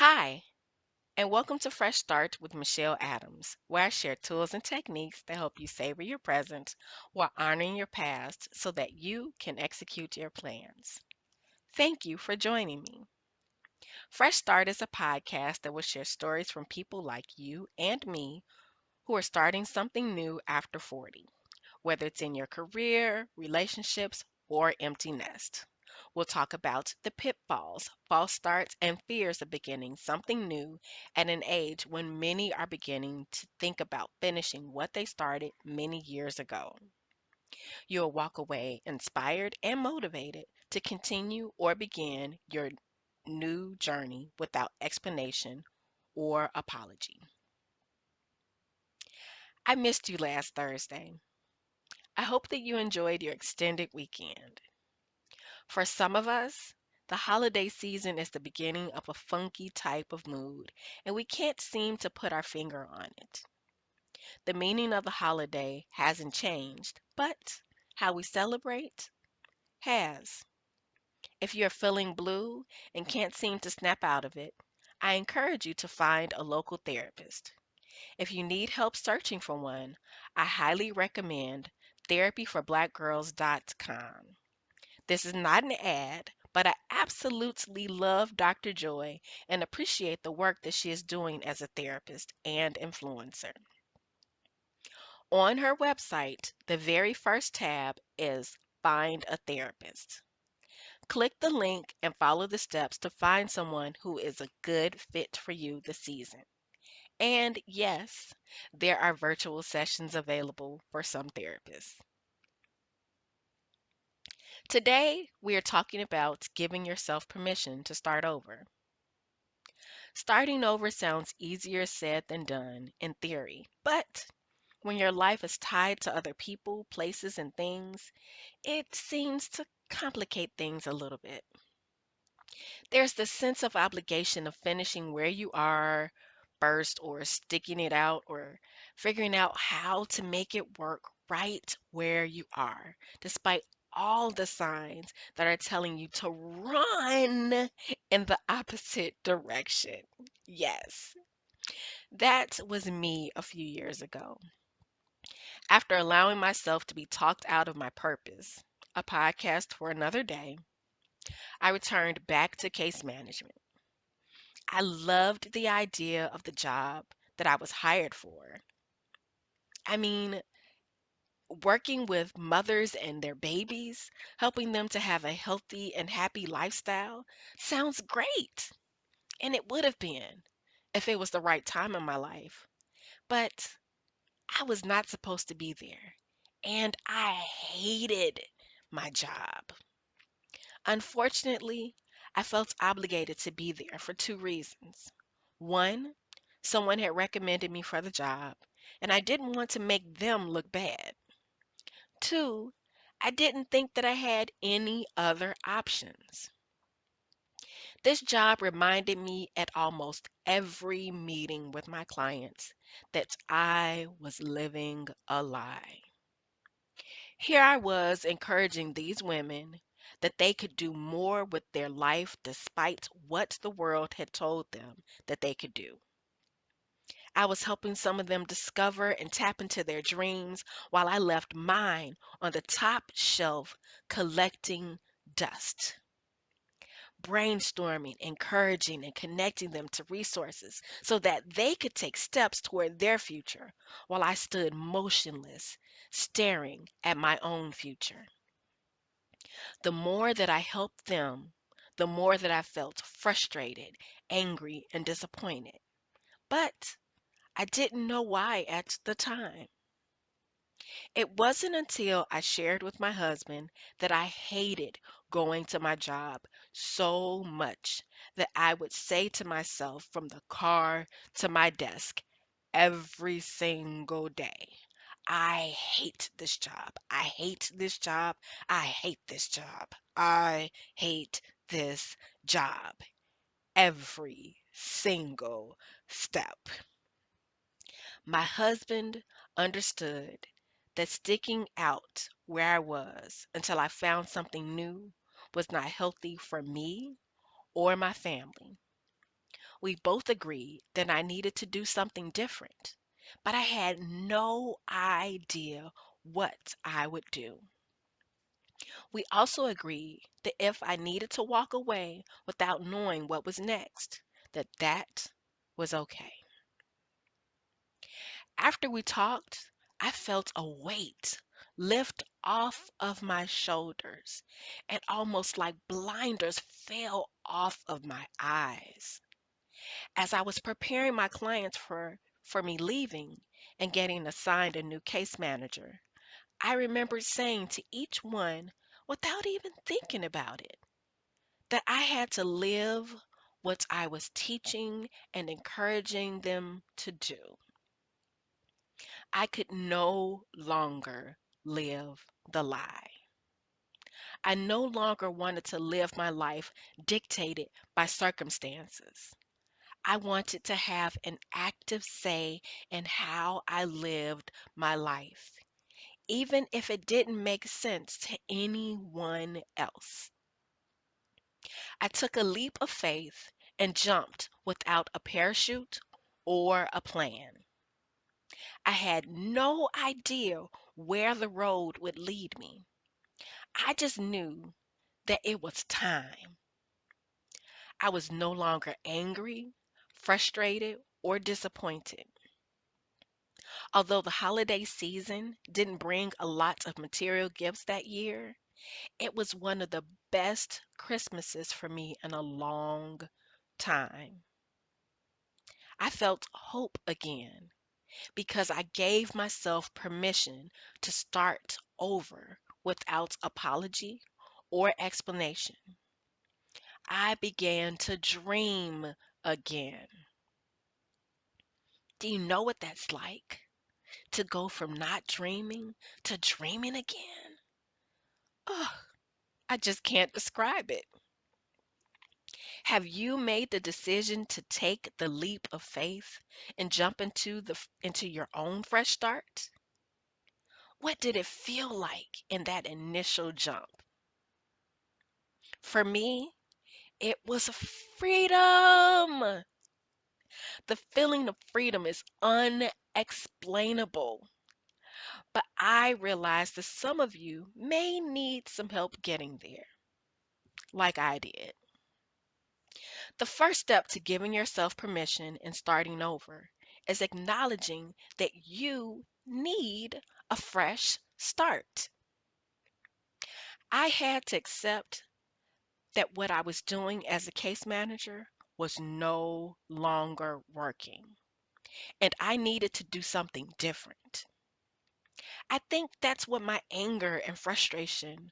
Hi, and welcome to Fresh Start with Michelle Adams, where I share tools and techniques that help you savor your present while honoring your past so that you can execute your plans. Thank you for joining me. Fresh Start is a podcast that will share stories from people like you and me who are starting something new after 40, whether it's in your career, relationships, or empty nest. We'll talk about the pitfalls, false starts, and fears of beginning something new at an age when many are beginning to think about finishing what they started many years ago. You'll walk away inspired and motivated to continue or begin your new journey without explanation or apology. I missed you last Thursday. I hope that you enjoyed your extended weekend. For some of us, the holiday season is the beginning of a funky type of mood, and we can't seem to put our finger on it. The meaning of the holiday hasn't changed, but how we celebrate has. If you're feeling blue and can't seem to snap out of it, I encourage you to find a local therapist. If you need help searching for one, I highly recommend therapyforblackgirls.com. This is not an ad, but I absolutely love Dr. Joy and appreciate the work that she is doing as a therapist and influencer. On her website, the very first tab is Find a Therapist. Click the link and follow the steps to find someone who is a good fit for you this season. And yes, there are virtual sessions available for some therapists. Today, we are talking about giving yourself permission to start over. Starting over sounds easier said than done in theory, but when your life is tied to other people, places, and things, it seems to complicate things a little bit. There's the sense of obligation of finishing where you are first, or sticking it out, or figuring out how to make it work right where you are, despite all the signs that are telling you to run in the opposite direction. Yes, that was me a few years ago. After allowing myself to be talked out of my purpose, a podcast for another day, I returned back to case management. I loved the idea of the job that I was hired for. I mean, working with mothers and their babies, helping them to have a healthy and happy lifestyle sounds great. And it would have been if it was the right time in my life. But I was not supposed to be there. And I hated my job. Unfortunately, I felt obligated to be there for two reasons. One, someone had recommended me for the job, and I didn't want to make them look bad. Two, I didn't think that I had any other options. This job reminded me at almost every meeting with my clients that I was living a lie. Here I was encouraging these women that they could do more with their life despite what the world had told them that they could do. I was helping some of them discover and tap into their dreams while I left mine on the top shelf collecting dust. Brainstorming, encouraging, and connecting them to resources so that they could take steps toward their future while I stood motionless, staring at my own future. The more that I helped them, the more that I felt frustrated, angry, and disappointed. But I didn't know why at the time. It wasn't until I shared with my husband that I hated going to my job so much that I would say to myself from the car to my desk every single day, I hate this job. I hate this job. I hate this job. I hate this job. Every single step. My husband understood that sticking out where I was until I found something new was not healthy for me or my family. We both agreed that I needed to do something different, but I had no idea what I would do. We also agreed that if I needed to walk away without knowing what was next, that was okay. After we talked, I felt a weight lift off of my shoulders and almost like blinders fell off of my eyes. As I was preparing my clients for me leaving and getting assigned a new case manager, I remembered saying to each one, without even thinking about it, that I had to live what I was teaching and encouraging them to do. I could no longer live the lie. I no longer wanted to live my life dictated by circumstances. I wanted to have an active say in how I lived my life, even if it didn't make sense to anyone else. I took a leap of faith and jumped without a parachute or a plan. I had no idea where the road would lead me. I just knew that it was time. I was no longer angry, frustrated, or disappointed. Although the holiday season didn't bring a lot of material gifts that year, it was one of the best Christmases for me in a long time. I felt hope again because I gave myself permission to start over without apology or explanation. I began to dream again. Do you know what that's like? To go from not dreaming to dreaming again? Oh, I just can't describe it. Have you made the decision to take the leap of faith and jump into your own fresh start? What did it feel like in that initial jump? For me, it was freedom. The feeling of freedom is unexplainable. But I realize that some of you may need some help getting there, like I did. The first step to giving yourself permission and starting over is acknowledging that you need a fresh start. I had to accept that what I was doing as a case manager was no longer working, and I needed to do something different. I think that's what my anger and frustration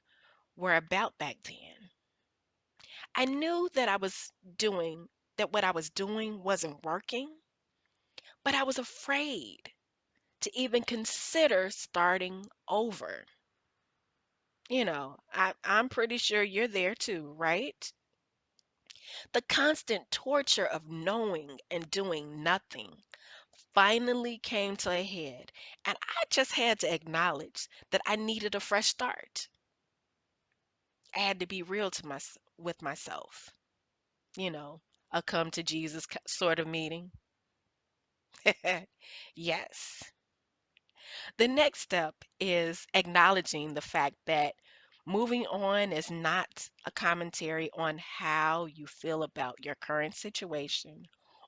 were about back then. I knew that what I was doing wasn't working, but I was afraid to even consider starting over. I'm pretty sure you're there too, right? The constant torture of knowing and doing nothing finally came to a head, and I just had to acknowledge that I needed a fresh start. I had to be real with myself, you know, a come to Jesus sort of meeting. Yes. The next step is acknowledging the fact that moving on is not a commentary on how you feel about your current situation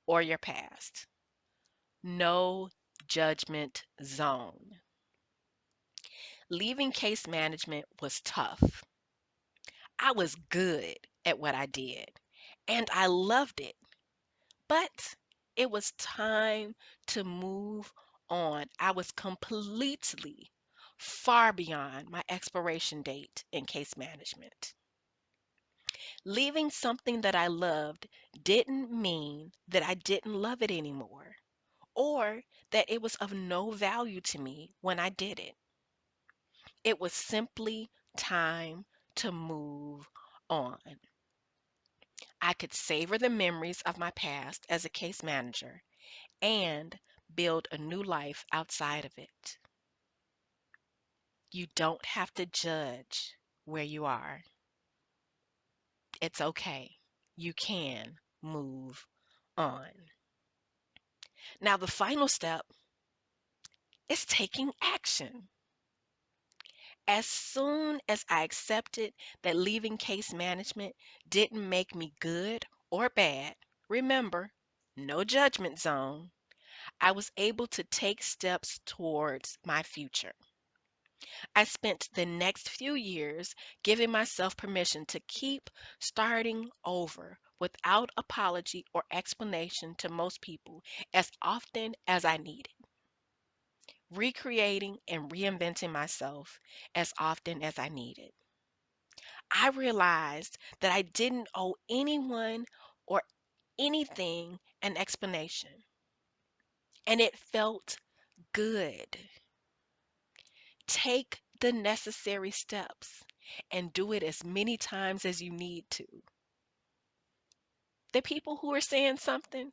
or your past. No judgment zone. Leaving case management was tough. I was good at what I did, and I loved it, but it was time to move on. I was completely far beyond my expiration date in case management. Leaving something that I loved didn't mean that I didn't love it anymore or that it was of no value to me when I did it. It was simply time to move on. I could savor the memories of my past as a case manager and build a new life outside of it. You don't have to judge where you are. It's okay. You can move on. Now, the final step is taking action. As soon as I accepted that leaving case management didn't make me good or bad, remember, no judgment zone, I was able to take steps towards my future. I spent the next few years giving myself permission to keep starting over without apology or explanation to most people as often as I needed, recreating and reinventing myself as often as I needed. I realized that I didn't owe anyone or anything an explanation, and it felt good. Take the necessary steps and do it as many times as you need to. The people who are saying something,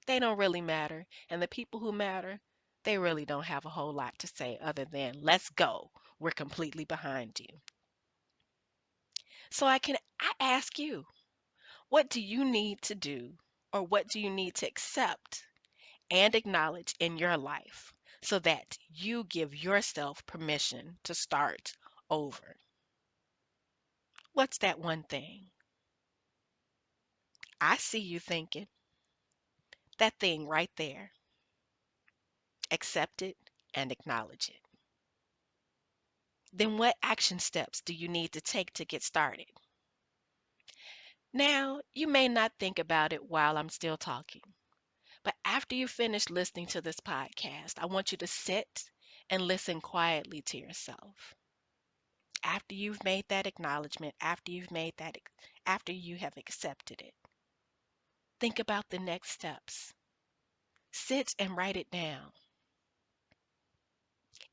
they don't really matter. And the people who matter, they really don't have a whole lot to say other than, let's go. We're completely behind you. So I ask you, what do you need to do or what do you need to accept and acknowledge in your life so that you give yourself permission to start over? What's that one thing? I see you thinking that thing right there. Accept it and acknowledge it. Then what action steps do you need to take to get started? Now, you may not think about it while I'm still talking, but after you finish listening to this podcast, I want you to sit and listen quietly to yourself. After you've made that acknowledgement, after you have accepted it, think about the next steps. Sit and write it down.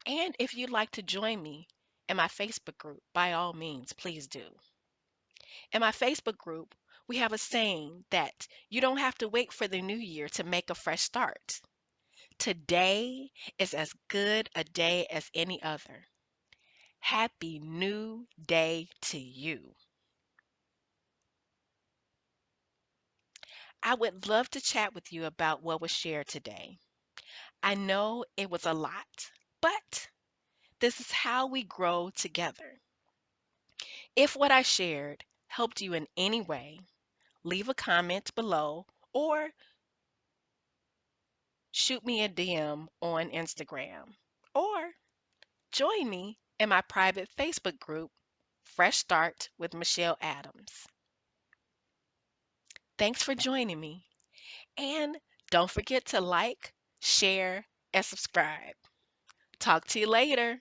And if you'd like to join me in my Facebook group, by all means, please do. In my Facebook group, we have a saying that you don't have to wait for the new year to make a fresh start. Today is as good a day as any other. Happy New Day to you. I would love to chat with you about what was shared today. I know it was a lot, but this is how we grow together. If what I shared helped you in any way, leave a comment below or shoot me a DM on Instagram or join me in my private Facebook group, Fresh Start with Michelle Adams. Thanks for joining me. And don't forget to like, share, and subscribe. Talk to you later.